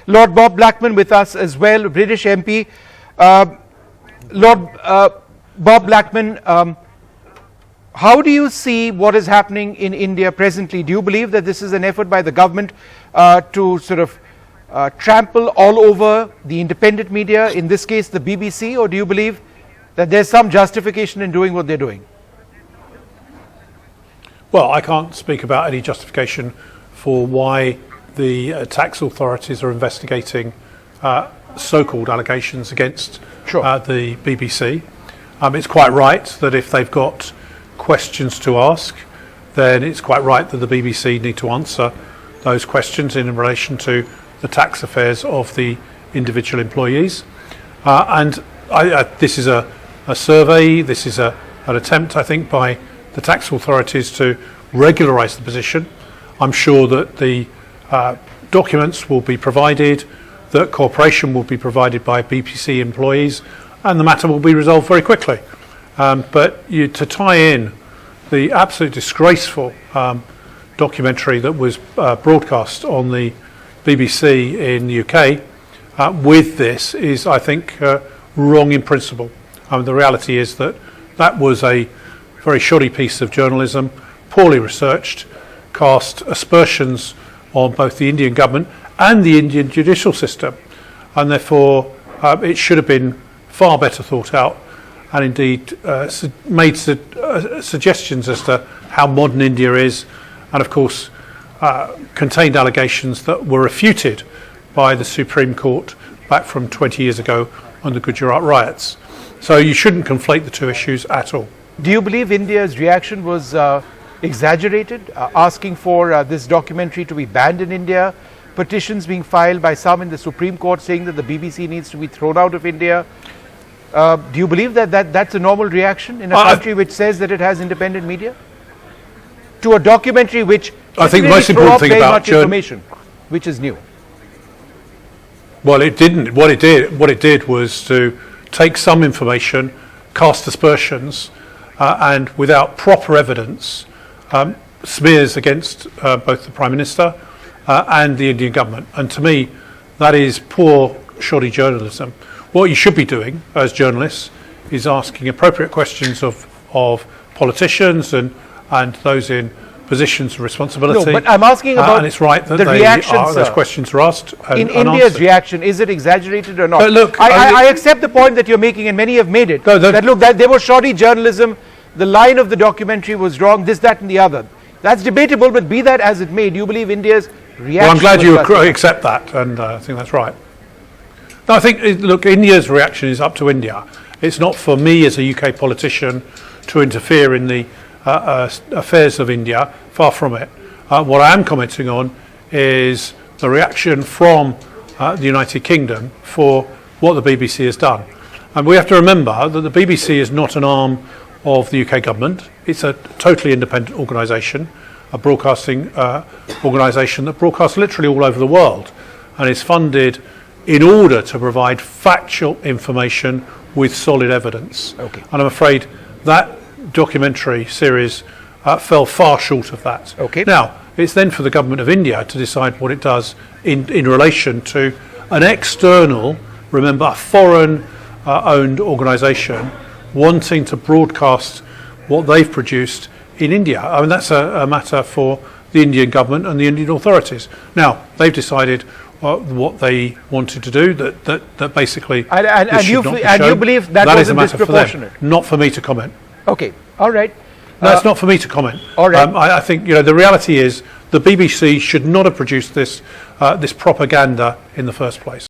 Lord Bob Blackman with us as well, British MP. Lord Bob Blackman, how do you see what is happening in India presently? Do you believe that this is an effort by the government to sort of trample all over the independent media, in this case the BBC, or do you believe that there's some justification in doing what they're doing? Well, I can't speak about any justification for why the tax authorities are investigating so-called allegations against the BBC. It's quite right that if they've got questions to ask, then it's quite right that the BBC need to answer those questions in relation to the tax affairs of the individual employees. This is a survey, this is an attempt, I think, by the tax authorities to regularise the position. I'm sure that the documents will be provided, that cooperation will be provided by BBC employees, and the matter will be resolved very quickly. But to tie in the absolute disgraceful documentary that was broadcast on the BBC in the UK with this is, I think, wrong in principle. The reality is that that was a very shoddy piece of journalism, poorly researched, cast aspersions on both the Indian government and the Indian judicial system, and therefore it should have been far better thought out, and indeed made suggestions as to how modern India is, and of course contained allegations that were refuted by the Supreme Court back from 20 years ago on the Gujarat riots. So you shouldn't conflate the two issues at all. Do you believe India's reaction was exaggerated, asking for this documentary to be banned in India, petitions being filed by some in the Supreme Court saying that the BBC needs to be thrown out of India? Do you believe that that's a normal reaction in a country which says that it has independent media? To a documentary which I think the most important thing about information, which is new. Well, it didn't. What it did was to take some information, cast aspersions, and without proper evidence, smears against both the Prime Minister and the Indian government. And to me, that is poor, shoddy journalism. What you should be doing as journalists is asking appropriate questions of politicians and those in positions of responsibility. No, but I'm asking about and it's right that the reaction, those questions are asked. In India's answered. Reaction, is it exaggerated or not? But look, I accept the point that you're making, and many have made it. That there was shoddy journalism, the line of the documentary was wrong, this, that, and the other. That's debatable, but be that as it may, do you believe India's reaction? Well, I'm glad you accept that, and I think that's right. No, I think, look, India's reaction is up to India. It's not for me as a UK politician to interfere in the affairs of India, far from it. What I am commenting on is the reaction from the United Kingdom for what the BBC has done. And we have to remember that the BBC is not an arm of the UK government. It's a totally independent organisation, a broadcasting organisation that broadcasts literally all over the world and is funded in order to provide factual information with solid evidence. Okay. And I'm afraid that documentary series fell far short of that. Okay. Now, it's then for the government of India to decide what it does in relation to an external, remember, a foreign owned organisation wanting to broadcast what they've produced in India. I mean, that's a matter for the Indian government and the Indian authorities. Now, they've decided what they wanted to do, that basically and you believe that is a matter disproportionate? for them, not for me to comment. Okay, all right. No, it's not for me to comment. All right. I think the reality is the BBC should not have produced this propaganda in the first place.